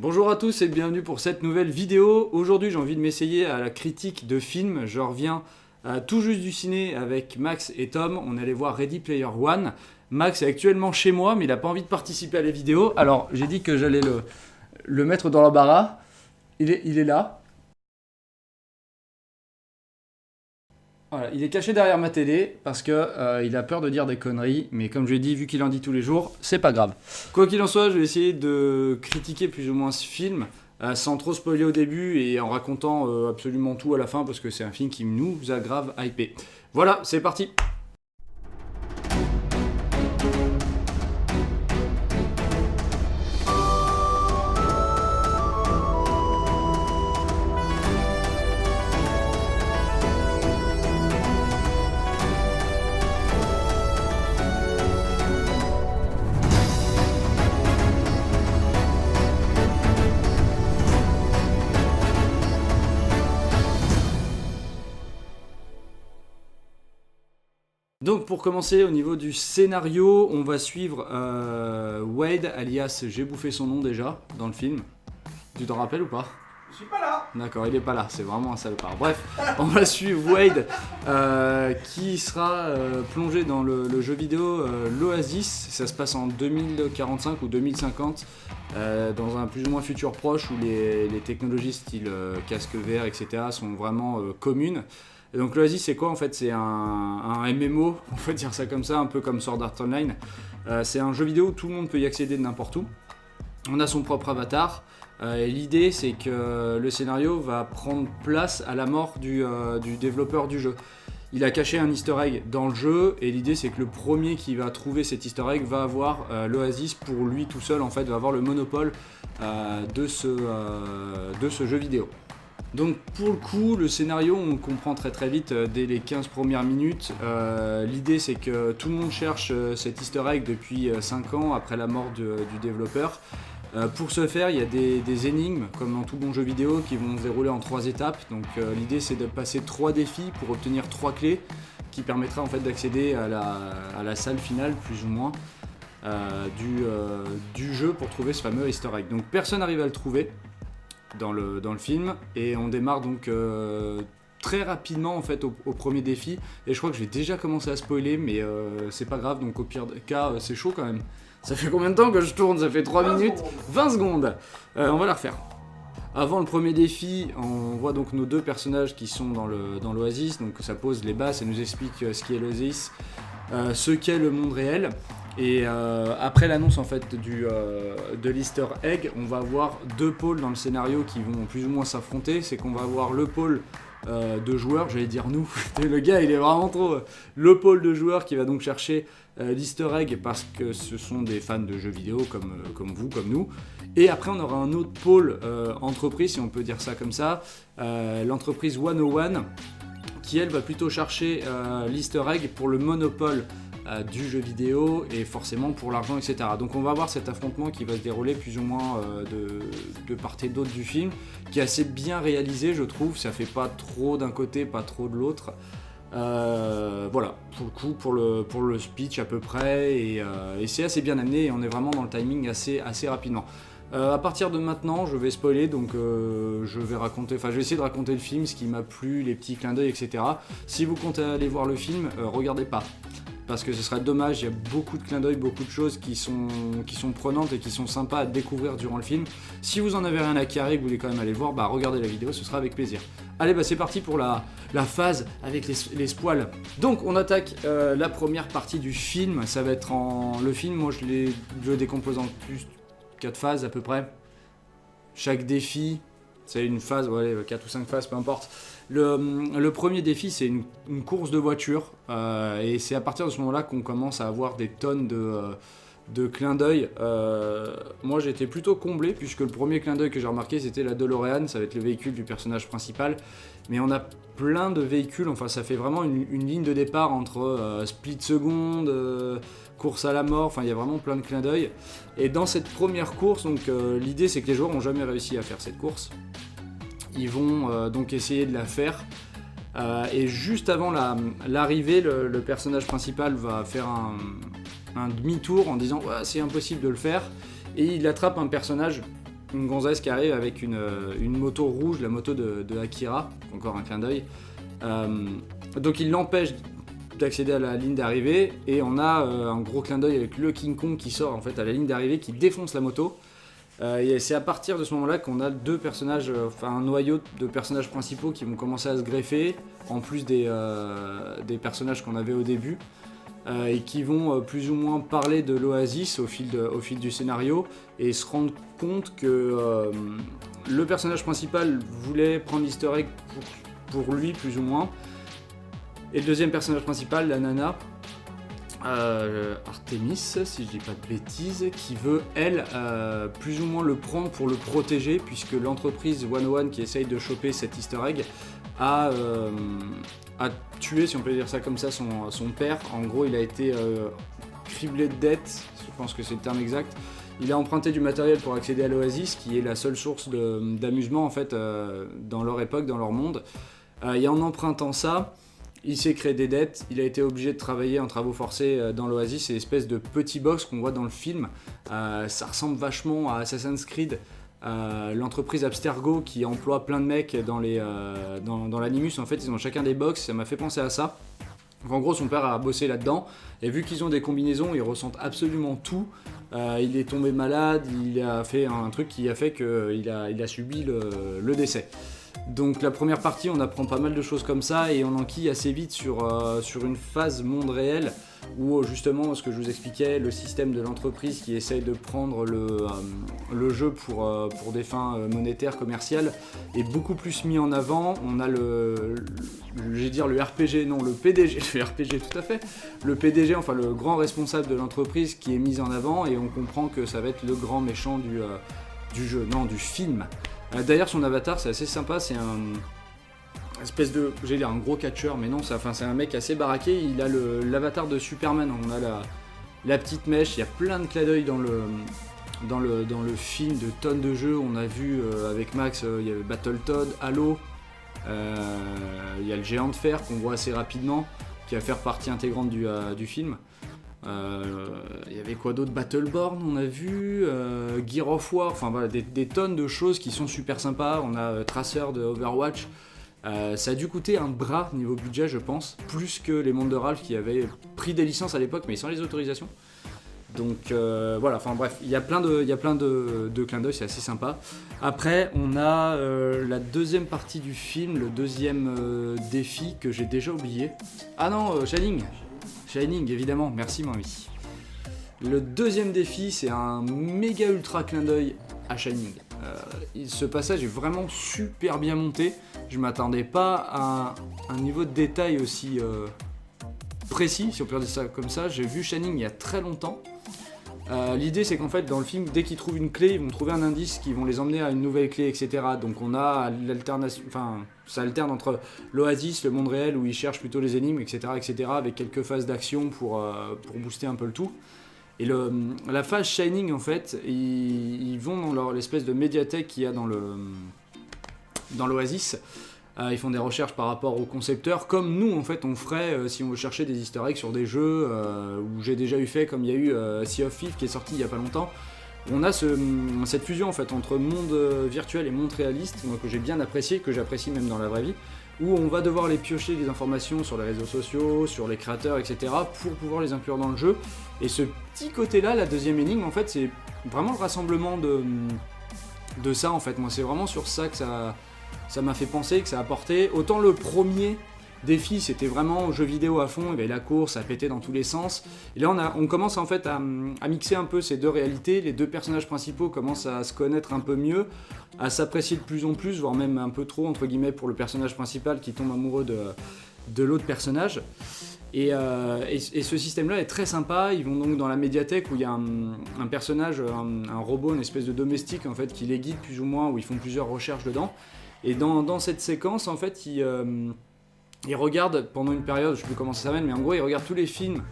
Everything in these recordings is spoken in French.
Bonjour à tous et bienvenue pour cette nouvelle vidéo. Aujourd'hui j'ai envie de m'essayer à la critique de films. Je reviens tout juste du ciné avec Max et Tom. On allait voir Ready Player One. Max est actuellement chez moi mais il n'a pas envie de participer à la vidéo. Alors j'ai dit que j'allais le mettre dans l'embarras. Il est là. Voilà, il est caché derrière ma télé parce que il a peur de dire des conneries, mais comme je l'ai dit, vu qu'il en dit tous les jours, c'est pas grave. Quoi qu'il en soit, je vais essayer de critiquer plus ou moins ce film sans trop spoiler au début et en racontant absolument tout à la fin parce que c'est un film qui nous a grave hypé. Voilà, c'est parti. Donc pour commencer, au niveau du scénario, on va suivre Wade, alias j'ai bouffé son nom déjà, dans le film. Tu t'en rappelles ou pas? Je suis pas là. D'accord, il est pas là, c'est vraiment un salopard. Bref, on va suivre Wade qui sera plongé dans le jeu vidéo l'Oasis. Ça se passe en 2045 ou 2050, dans un plus ou moins futur proche où les technologies style casque VR, etc. sont vraiment communes. Et donc l'Oasis c'est quoi en fait? C'est un MMO, on peut dire ça comme ça, un peu comme Sword Art Online. C'est un jeu vidéo où tout le monde peut y accéder de n'importe où. On a son propre avatar. Et l'idée c'est que le scénario va prendre place à la mort du développeur du jeu. Il a caché un easter egg dans le jeu et l'idée c'est que le premier qui va trouver cet easter egg va avoir l'Oasis pour lui tout seul en fait, va avoir le monopole de ce jeu vidéo. Donc pour le coup, le scénario, on le comprend très très vite dès les 15 premières minutes. L'idée c'est que tout le monde cherche cet easter egg depuis 5 ans après la mort du développeur. Pour ce faire, il y a des énigmes, comme dans tout bon jeu vidéo, qui vont se dérouler en 3 étapes. Donc l'idée c'est de passer 3 défis pour obtenir 3 clés qui permettra en fait d'accéder à la salle finale, plus ou moins, du jeu pour trouver ce fameux easter egg. Donc personne n'arrive à le trouver dans le film et on démarre donc très rapidement en fait au premier défi et je crois que je vais déjà commencer à spoiler mais c'est pas grave, donc au pire des cas c'est chaud quand même. Ça fait combien de temps que je tourne? Ça fait 3 minutes 20 secondes. On va la refaire. Avant le premier défi, on voit donc nos deux personnages qui sont dans l'Oasis, donc ça pose les bases, ça nous explique ce qu'est l'Oasis, ce qu'est le monde réel. Et après l'annonce en fait de l'easter egg, on va avoir 2 pôles dans le scénario qui vont plus ou moins s'affronter. C'est qu'on va avoir le pôle de joueurs, j'allais dire nous, le gars il est vraiment trop... Le pôle de joueurs qui va donc chercher l'easter egg parce que ce sont des fans de jeux vidéo comme vous, comme nous. Et après on aura un autre pôle entreprise, si on peut dire ça comme ça, l'entreprise 101 qui elle va plutôt chercher l'easter egg pour le monopole du jeu vidéo et forcément pour l'argent, etc. Donc on va avoir cet affrontement qui va se dérouler plus ou moins de part et d'autre du film, qui est assez bien réalisé je trouve, ça fait pas trop d'un côté, pas trop de l'autre. Voilà, pour le coup, pour le speech à peu près, et c'est assez bien amené et on est vraiment dans le timing assez rapidement. À partir de maintenant, je vais spoiler, donc je vais essayer de raconter le film, ce qui m'a plu, les petits clins d'œil, etc. Si vous comptez aller voir le film, regardez pas. Parce que ce serait dommage, il y a beaucoup de clins d'œil, beaucoup de choses qui sont prenantes et qui sont sympas à découvrir durant le film. Si vous en avez rien à carrer et que vous voulez quand même aller le voir, bah regardez la vidéo, ce sera avec plaisir. Allez, bah c'est parti pour la phase avec les spoils. Donc on attaque la première partie du film, ça va être le film, moi je le décompose en plus 4 phases à peu près. Chaque défi, c'est une phase, ouais, 4 ou 5 phases, peu importe. Le premier défi, c'est une course de voiture, et c'est à partir de ce moment-là qu'on commence à avoir des tonnes de clins d'œil. Moi, j'étais plutôt comblé, puisque le premier clin d'œil que j'ai remarqué, c'était la DeLorean, ça va être le véhicule du personnage principal. Mais on a plein de véhicules, enfin ça fait vraiment une ligne de départ entre split seconde, course à la mort, enfin il y a vraiment plein de clins d'œil. Et dans cette première course, donc l'idée c'est que les joueurs n'ont jamais réussi à faire cette course. Ils vont donc essayer de la faire. Et juste avant l'arrivée, le personnage principal va faire un demi-tour en disant ouais, c'est impossible de le faire. Et il attrape un personnage une gonzesse qui arrive avec une moto rouge, la moto de Akira, encore un clin d'œil. Donc il l'empêche d'accéder à la ligne d'arrivée et on a un gros clin d'œil avec le King Kong qui sort en fait à la ligne d'arrivée, qui défonce la moto. Et c'est à partir de ce moment-là qu'on a deux personnages, un noyau de personnages principaux qui vont commencer à se greffer, en plus des personnages qu'on avait au début. Et qui vont plus ou moins parler de l'Oasis au fil du scénario et se rendre compte que le personnage principal voulait prendre l'easter egg pour lui plus ou moins, et le deuxième personnage principal, la nana Artemis, si je dis pas de bêtises, qui veut elle plus ou moins le prendre pour le protéger, puisque l'entreprise 101 qui essaye de choper cet easter egg a tué, si on peut dire ça comme ça, son père. En gros, il a été criblé de dettes, je pense que c'est le terme exact. Il a emprunté du matériel pour accéder à l'Oasis, qui est la seule source d'amusement en fait dans leur époque, dans leur monde. Et en empruntant ça, il s'est créé des dettes, il a été obligé de travailler en travaux forcés dans l'Oasis. C'est l'espèce de petit box qu'on voit dans le film. Ça ressemble vachement à Assassin's Creed. L'entreprise Abstergo qui emploie plein de mecs dans l'Animus, en fait ils ont chacun des box, ça m'a fait penser à ça. Donc, en gros son père a bossé là-dedans et vu qu'ils ont des combinaisons, ils ressentent absolument tout. Il est tombé malade, il a fait un truc qui a fait qu'il a subi le décès. Donc la première partie on apprend pas mal de choses comme ça et on enquille assez vite sur une phase monde réel où justement ce que je vous expliquais, le système de l'entreprise qui essaye de prendre le jeu pour des fins monétaires, commerciales, est beaucoup plus mis en avant. On a le RPG, non le PDG, le RPG tout à fait, le PDG, enfin le grand responsable de l'entreprise qui est mis en avant et on comprend que ça va être le grand méchant du jeu, non du film. D'ailleurs son avatar c'est assez sympa, c'est espèce de, j'ai l'air un gros catcheur, mais non, c'est un mec assez baraqué. Il a l'avatar de Superman. On a la petite mèche. Il y a plein de clins d'œil dans le film, de tonnes de jeux. On a vu avec Max, il y avait Battletoad, Halo. Il y a le géant de fer qu'on voit assez rapidement, qui va faire partie intégrante du film. Il y avait quoi d'autre, Battleborn, on a vu, Gear of War. Enfin voilà, des tonnes de choses qui sont super sympas. On a Tracer de Overwatch. Ça a dû coûter un bras niveau budget, je pense, plus que les mondes de Ralph qui avaient pris des licences à l'époque mais sans les autorisations. Donc voilà, enfin bref, il y a plein de clins d'œil, c'est assez sympa. Après, on a la deuxième partie du film, le deuxième défi que j'ai déjà oublié. Ah non, Shining, évidemment, merci mon ami. Le deuxième défi, c'est un méga ultra clin d'œil à Shining. Ce passage est vraiment super bien monté. Je m'attendais pas à un niveau de détail aussi précis, si on peut dire ça comme ça. J'ai vu Shining il y a très longtemps. L'idée c'est qu'en fait dans le film, dès qu'ils trouvent une clé, ils vont trouver un indice qui vont les emmener à une nouvelle clé, etc. Donc on a l'alternation, enfin ça alterne entre l'Oasis, le monde réel où ils cherchent plutôt les énigmes, etc., avec quelques phases d'action pour booster un peu le tout. Et la phase Shining, en fait, ils vont dans l'espèce de médiathèque qu'il y a dans l'Oasis. Ils font des recherches par rapport aux concepteurs, comme nous, en fait, on ferait si on veut chercher des easter eggs sur des jeux où j'ai déjà eu fait, comme il y a eu Sea of Thieves qui est sorti il y a pas longtemps. On a cette fusion, en fait, entre monde virtuel et monde réaliste, moi, que j'ai bien apprécié, que j'apprécie même dans la vraie vie, où on va devoir les piocher des informations sur les réseaux sociaux, sur les créateurs, etc., pour pouvoir les inclure dans le jeu. Et ce petit côté-là, la deuxième énigme, en fait, c'est vraiment le rassemblement de ça, en fait. Moi, c'est vraiment sur ça que ça m'a fait penser, que ça a apporté. Autant le premier défi, c'était vraiment jeu vidéo à fond, il y avait la course, ça pétait dans tous les sens. Et là, on commence en fait à mixer un peu ces deux réalités. Les deux personnages principaux commencent à se connaître un peu mieux, à s'apprécier de plus en plus, voire même un peu trop, entre guillemets, pour le personnage principal qui tombe amoureux de l'autre personnage. Et ce système-là est très sympa. Ils vont donc dans la médiathèque où il y a un personnage, un robot, une espèce de domestique en fait, qui les guide plus ou moins, où ils font plusieurs recherches dedans. Et dans cette séquence, en fait, ils regardent pendant une période, je sais plus comment ça s'appelle, mais en gros, ils regardent tous les films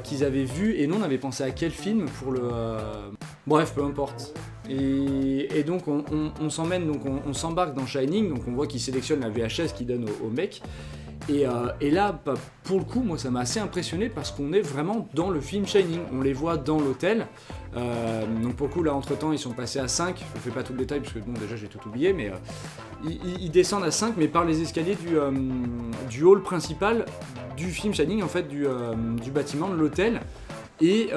qu'ils avaient vus. Et nous, on avait pensé à quel film pour le... Bref, peu importe. Et donc, on s'emmène, donc on s'embarque dans Shining. Donc, on voit qu'ils sélectionnent la VHS qu'ils donnent au mec. Et là, bah, pour le coup, moi ça m'a assez impressionné parce qu'on est vraiment dans le film Shining. On les voit dans l'hôtel. Donc pour le coup, là, entre-temps, ils sont passés à 5. Je ne fais pas tout le détail parce que bon, déjà j'ai tout oublié, mais ils descendent à 5, mais par les escaliers du hall principal du film Shining, en fait, du bâtiment de l'hôtel. Et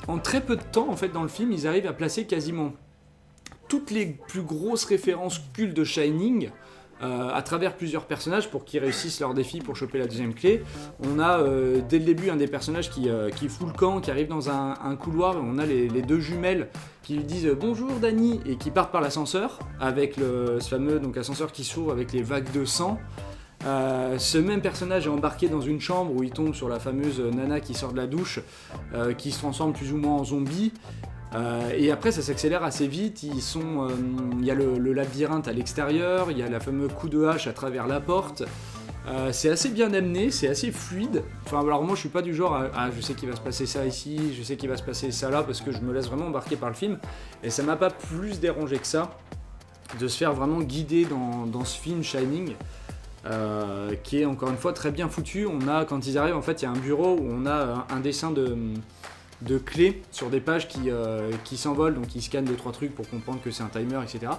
en très peu de temps, en fait, dans le film, ils arrivent à placer quasiment toutes les plus grosses références cultes de Shining à travers plusieurs personnages pour qu'ils réussissent leur défi pour choper la deuxième clé. On a dès le début un des personnages qui fout le camp, qui arrive dans un couloir, et on a les deux jumelles qui lui disent bonjour Danny et qui partent par l'ascenseur avec ce fameux donc, ascenseur qui s'ouvre avec les vagues de sang. Ce même personnage est embarqué dans une chambre où il tombe sur la fameuse nana qui sort de la douche, qui se transforme plus ou moins en zombie. Et après ça s'accélère assez vite, il y a le labyrinthe à l'extérieur, il y a le fameux coup de hache à travers la porte. C'est assez bien amené, c'est assez fluide. Enfin alors moi je suis pas du genre à je sais qu'il va se passer ça ici, je sais qu'il va se passer ça là, parce que je me laisse vraiment embarquer par le film. Et ça m'a pas plus dérangé que ça de se faire vraiment guider dans ce film Shining. Qui est encore une fois très bien foutu. Quand ils arrivent, en fait il y a un bureau où on a un dessin de clés sur des pages qui s'envolent, donc ils scannent 2-3 trucs pour comprendre que c'est un timer, etc.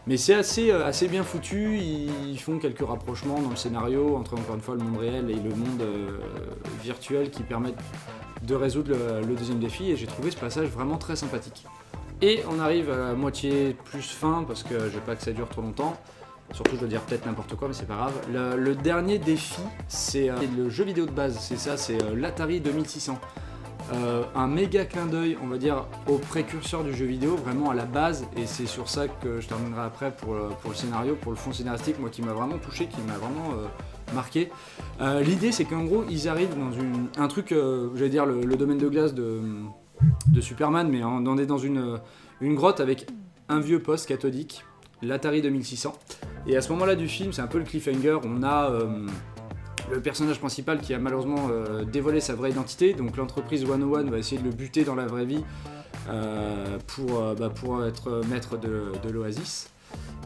Mais c'est assez bien foutu, ils font quelques rapprochements dans le scénario entre encore une fois le monde réel et le monde virtuel qui permettent de résoudre le deuxième défi, et j'ai trouvé ce passage vraiment très sympathique. Et on arrive à la moitié plus fin, parce que je veux pas que ça dure trop longtemps. Surtout je dois dire peut-être n'importe quoi, mais c'est pas grave. Le dernier défi, c'est le jeu vidéo de base, c'est ça, c'est l'Atari 2600. Un méga clin d'œil, on va dire, au précurseur du jeu vidéo, vraiment à la base, et c'est sur ça que je terminerai après pour le scénario, pour le fond scénaristique, moi qui m'a vraiment touché, qui m'a vraiment marqué. L'idée c'est qu'en gros ils arrivent dans un truc, j'allais dire le domaine de glace de Superman, mais on est dans une grotte avec un vieux poste cathodique, l'Atari 2600, et à ce moment là du film c'est un peu le cliffhanger, on a le personnage principal qui a malheureusement dévoilé sa vraie identité, donc l'entreprise 101 va essayer de le buter dans la vraie vie pour être maître de l'Oasis.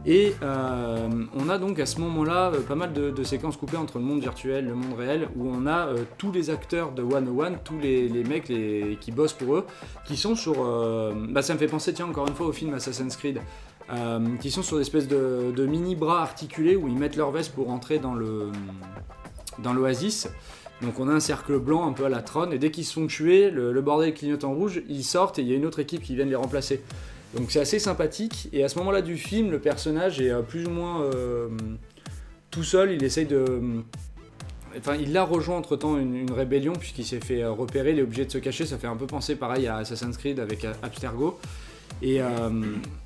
Et on a donc à ce moment-là pas mal de séquences coupées entre le monde virtuel et le monde réel, où on a tous les acteurs de 101, tous les mecs qui bossent pour eux, qui sont sur... ça me fait penser, tiens, encore une fois au film Assassin's Creed, qui sont sur des espèces de mini-bras articulés où ils mettent leur veste pour entrer dans l'Oasis. Donc on a un cercle blanc un peu à la Tron, et dès qu'ils se font tuer, le bordel clignote en rouge, ils sortent et il y a une autre équipe qui vient les remplacer. Donc c'est assez sympathique, et à ce moment-là du film, le personnage est plus ou moins tout seul, il essaye de... Enfin, il a rejoint entre-temps une rébellion, puisqu'il s'est fait repérer, il est obligé de se cacher, ça fait un peu penser pareil à Assassin's Creed avec Abstergo. Et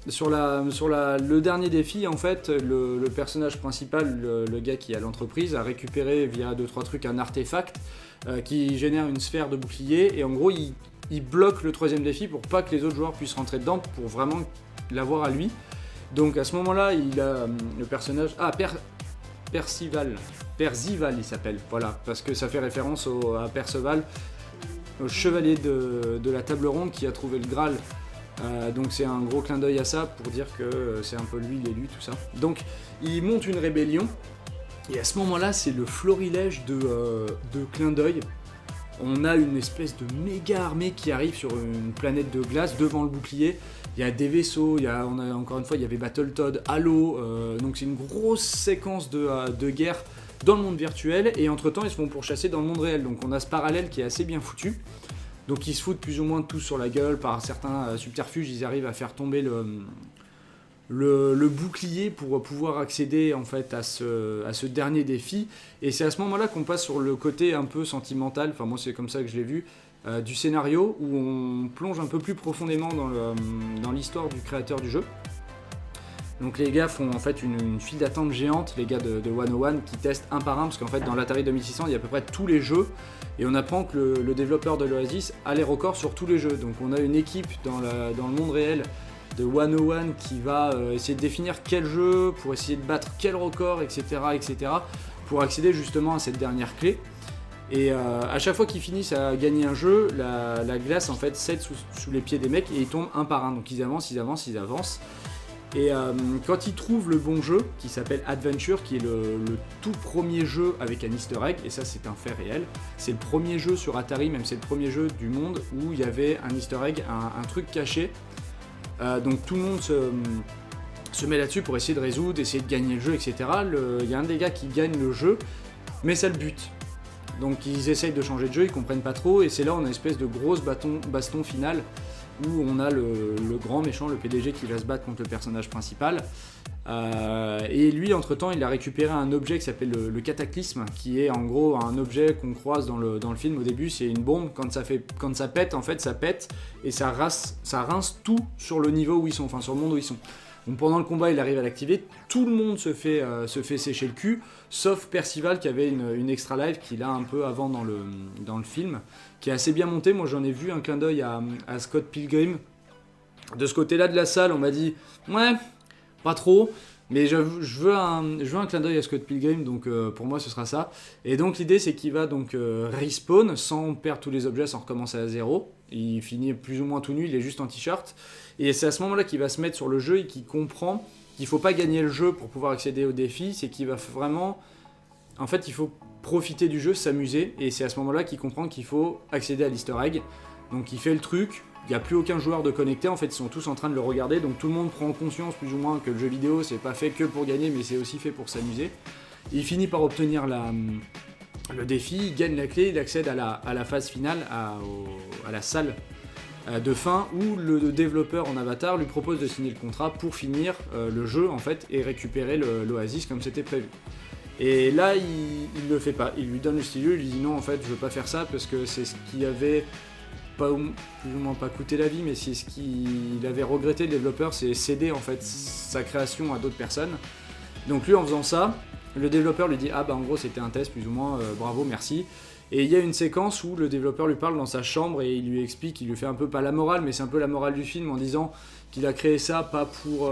sur le dernier défi, en fait, le personnage principal, le gars qui a l'entreprise, a récupéré via 2-3 trucs un artefact qui génère une sphère de bouclier, et en gros il bloque le troisième défi pour pas que les autres joueurs puissent rentrer dedans, pour vraiment l'avoir à lui. Donc à ce moment-là, il a le personnage... Percival il s'appelle, voilà, parce que ça fait référence à Perceval, au chevalier de la table ronde qui a trouvé le Graal. Donc c'est un gros clin d'œil à ça pour dire que c'est un peu lui l'élu, tout ça. Donc il monte une rébellion, et à ce moment-là c'est le florilège de clin d'œil. On a une espèce de méga armée qui arrive sur une planète de glace devant le bouclier. Il y a des vaisseaux, encore une fois il y avait Battletoad, Halo, donc c'est une grosse séquence de guerre dans le monde virtuel, et entre temps ils se font pourchasser dans le monde réel. Donc on a ce parallèle qui est assez bien foutu. Donc ils se foutent plus ou moins tous sur la gueule, par certains subterfuges, ils arrivent à faire tomber le bouclier pour pouvoir accéder en fait à ce dernier défi. Et c'est à ce moment-là qu'on passe sur le côté un peu sentimental, enfin moi c'est comme ça que je l'ai vu, du scénario, où on plonge un peu plus profondément dans l'histoire du créateur du jeu. Donc les gars font en fait une file d'attente géante, les gars de 101, qui testent un par un, parce qu'en fait dans l'Atari 2600 il y a à peu près tous les jeux, et on apprend que le développeur de l'Oasis a les records sur tous les jeux. Donc on a une équipe dans le monde réel de 101 qui va essayer de définir quel jeu, pour essayer de battre quel record, etc., pour accéder justement à cette dernière clé. Et à chaque fois qu'ils finissent à gagner un jeu, la glace en fait cède sous les pieds des mecs, et ils tombent un par un. Donc ils avancent. Et quand il trouve le bon jeu, qui s'appelle Adventure, qui est le tout premier jeu avec un easter egg, et ça c'est un fait réel, c'est le premier jeu sur Atari, même c'est le premier jeu du monde où il y avait un easter egg, un truc caché. Donc tout le monde se met là-dessus pour essayer de résoudre, essayer de gagner le jeu, etc. Il y a un des gars qui gagne le jeu, mais ça le bute. Donc ils essayent de changer de jeu, ils comprennent pas trop, et c'est là on a une espèce de grosse baston finale où on a le grand méchant, le PDG qui va se battre contre le personnage principal. Et lui, entre-temps, il a récupéré un objet qui s'appelle le cataclysme, qui est en gros un objet qu'on croise dans le film au début. C'est une bombe, quand ça pète, en fait, ça pète et ça rince tout sur le niveau où ils sont, enfin sur le monde où ils sont. Donc pendant le combat, il arrive à l'activer, tout le monde se fait sécher le cul, sauf Percival qui avait une extra life qu'il a un peu avant dans le film, qui est assez bien monté. Moi j'en ai vu un clin d'œil à Scott Pilgrim. De ce côté-là de la salle, on m'a dit ouais, pas trop, mais je veux un clin d'œil à Scott Pilgrim, donc pour moi ce sera ça. Et donc l'idée c'est qu'il va donc respawn sans perdre tous les objets, sans recommencer à zéro. Il finit plus ou moins tout nu, il est juste en t-shirt. Et c'est à ce moment-là qu'il va se mettre sur le jeu et qu'il comprend qu'il ne faut pas gagner le jeu pour pouvoir accéder au défi, c'est qu'il va vraiment... En fait, il faut profiter du jeu, s'amuser, et c'est à ce moment-là qu'il comprend qu'il faut accéder à l'easter egg. Donc il fait le truc, il n'y a plus aucun joueur de connecté, en fait ils sont tous en train de le regarder, donc tout le monde prend conscience plus ou moins que le jeu vidéo c'est pas fait que pour gagner, mais c'est aussi fait pour s'amuser. Il finit par obtenir le défi, il gagne la clé, il accède à la phase finale, à la salle de fin où le développeur en avatar lui propose de signer le contrat pour finir le jeu en fait et récupérer l'Oasis comme c'était prévu. Et là il le fait pas, il lui donne le stylo, il lui dit non en fait je veux pas faire ça parce que c'est ce qui avait plus ou moins pas coûté la vie, mais c'est ce qu'il avait regretté le développeur, c'est céder en fait sa création à d'autres personnes. Donc lui en faisant ça, le développeur lui dit ah bah en gros c'était un test plus ou moins, bravo merci. Et il y a une séquence où le développeur lui parle dans sa chambre et il lui explique, il lui fait un peu pas la morale, mais c'est un peu la morale du film en disant qu'il a créé ça pas pour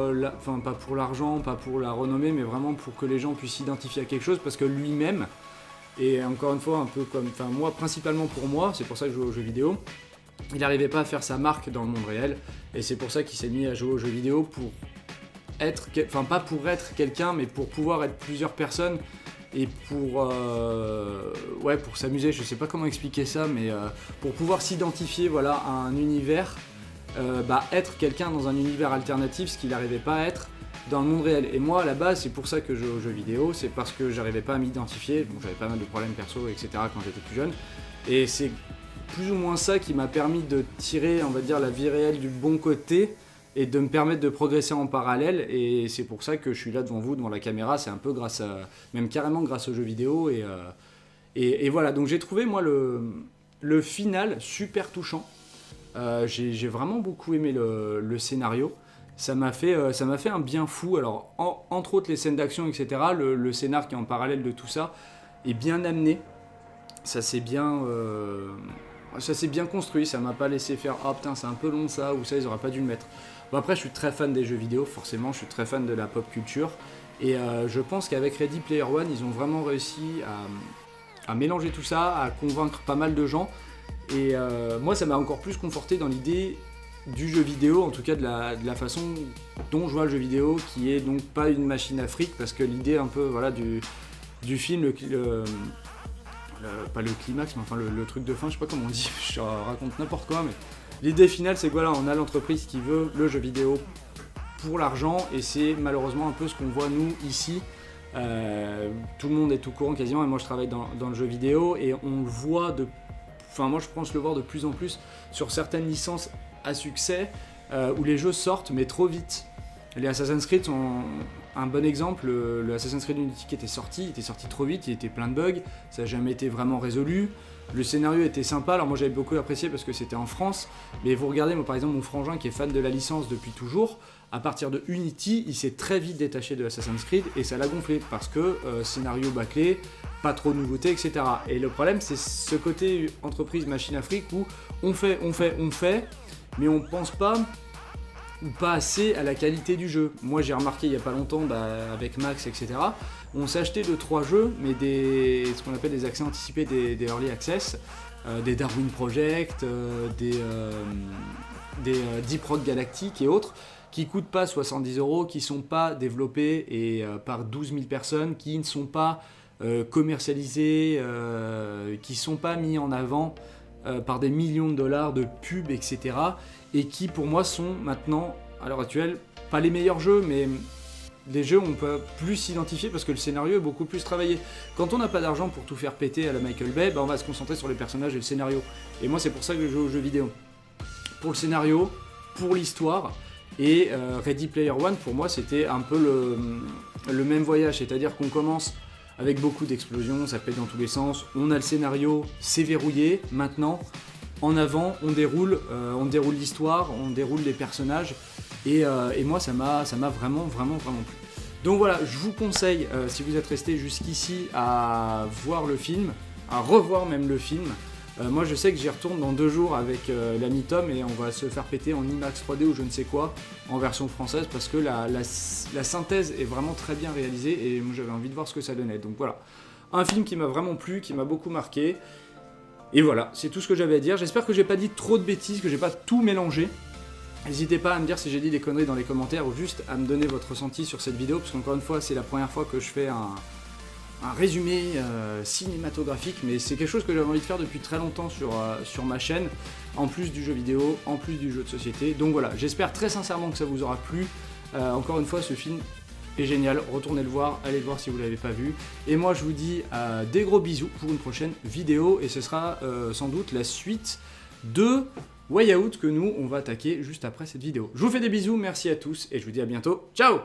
l'argent, pas pour la renommée, mais vraiment pour que les gens puissent s'identifier à quelque chose, parce que lui-même, et encore une fois un peu comme, enfin moi principalement pour moi, c'est pour ça que je joue aux jeux vidéo, il n'arrivait pas à faire sa marque dans le monde réel, et c'est pour ça qu'il s'est mis à jouer aux jeux vidéo pour être, enfin pas pour être quelqu'un, mais pour pouvoir être plusieurs personnes. Et pour s'amuser, je sais pas comment expliquer ça, mais pour pouvoir s'identifier voilà, à un univers, être quelqu'un dans un univers alternatif, ce qu'il n'arrivait pas à être dans le monde réel. Et moi, à la base, c'est pour ça que je joue aux jeux vidéo, c'est parce que j'arrivais pas à m'identifier, donc j'avais pas mal de problèmes perso, etc. quand j'étais plus jeune. Et c'est plus ou moins ça qui m'a permis de tirer, on va dire, la vie réelle du bon côté, et de me permettre de progresser en parallèle, et c'est pour ça que je suis là devant vous, devant la caméra, c'est un peu grâce à, même carrément grâce aux jeux vidéo, et voilà, donc j'ai trouvé moi le final super touchant, j'ai vraiment beaucoup aimé le scénario, ça m'a fait un bien fou, alors entre autres les scènes d'action, etc., le scénar qui est en parallèle de tout ça est bien amené, ça s'est bien construit, ça m'a pas laissé faire « Ah putain c'est un peu long ça » ou « ça ils auraient pas dû le mettre ». Bon après je suis très fan des jeux vidéo, forcément je suis très fan de la pop culture, et je pense qu'avec Ready Player One ils ont vraiment réussi à mélanger tout ça, à convaincre pas mal de gens, et moi ça m'a encore plus conforté dans l'idée du jeu vidéo, en tout cas de la façon dont je vois le jeu vidéo, qui est donc pas une machine à fric, parce que l'idée un peu voilà, du film, pas le climax, mais enfin le truc de fin, je sais pas comment on dit, je raconte n'importe quoi, mais l'idée finale c'est que voilà, on a l'entreprise qui veut le jeu vidéo pour l'argent, et c'est malheureusement un peu ce qu'on voit nous ici. Tout le monde est au courant quasiment, et moi je travaille dans le jeu vidéo, et on le voit moi je pense le voir de plus en plus sur certaines licences à succès, où les jeux sortent mais trop vite. Les Assassin's Creed sont un bon exemple. Le Assassin's Creed Unity qui était sorti, il était sorti trop vite, il était plein de bugs, ça n'a jamais été vraiment résolu. Le scénario était sympa, alors moi j'avais beaucoup apprécié parce que c'était en France, mais vous regardez, moi par exemple mon frangin qui est fan de la licence depuis toujours, à partir de Unity, il s'est très vite détaché de Assassin's Creed et ça l'a gonflé parce que scénario bâclé, pas trop de nouveautés, etc. Et le problème c'est ce côté entreprise machine à fric où on fait, mais on pense pas ou pas assez à la qualité du jeu. Moi j'ai remarqué il y a pas longtemps avec Max, etc. On s'est acheté 2-3 jeux, mais ce qu'on appelle des accès anticipés, des early access, des Darwin Project, des Deep Rock Galactic et autres, qui coûtent pas 70 €, qui sont pas développés par 12 000 personnes, qui ne sont pas commercialisés, qui sont pas mis en avant par des millions de dollars de pubs, etc. Et qui pour moi sont maintenant, à l'heure actuelle, pas les meilleurs jeux, mais des jeux où on peut plus s'identifier parce que le scénario est beaucoup plus travaillé. Quand on n'a pas d'argent pour tout faire péter à la Michael Bay, on va se concentrer sur les personnages et le scénario. Et moi c'est pour ça que je joue aux jeux vidéo. Pour le scénario, pour l'histoire, et Ready Player One pour moi c'était un peu le même voyage, c'est-à-dire qu'on commence avec beaucoup d'explosions, ça pète dans tous les sens, on a le scénario, c'est verrouillé, maintenant en avant on déroule l'histoire, on déroule les personnages, et moi ça m'a vraiment plu. Donc voilà, je vous conseille, si vous êtes resté jusqu'ici, à voir le film, à revoir même le film. Moi je sais que j'y retourne dans 2 jours avec l'ami Tom et on va se faire péter en IMAX 3D ou je ne sais quoi en version française parce que la synthèse est vraiment très bien réalisée et moi j'avais envie de voir ce que ça donnait. Donc voilà, un film qui m'a vraiment plu, qui m'a beaucoup marqué. Et voilà, c'est tout ce que j'avais à dire. J'espère que j'ai pas dit trop de bêtises, que j'ai pas tout mélangé. N'hésitez pas à me dire si j'ai dit des conneries dans les commentaires ou juste à me donner votre ressenti sur cette vidéo parce qu'encore une fois c'est la première fois que je fais un résumé cinématographique, mais c'est quelque chose que j'avais envie de faire depuis très longtemps sur ma chaîne, en plus du jeu vidéo, en plus du jeu de société. Donc voilà, j'espère très sincèrement que ça vous aura plu. Encore une fois, ce film est génial, retournez le voir, allez le voir si vous ne l'avez pas vu. Et moi je vous dis des gros bisous pour une prochaine vidéo, et ce sera sans doute la suite de Way Out que nous on va attaquer juste après cette vidéo. Je vous fais des bisous, merci à tous, et je vous dis à bientôt, ciao!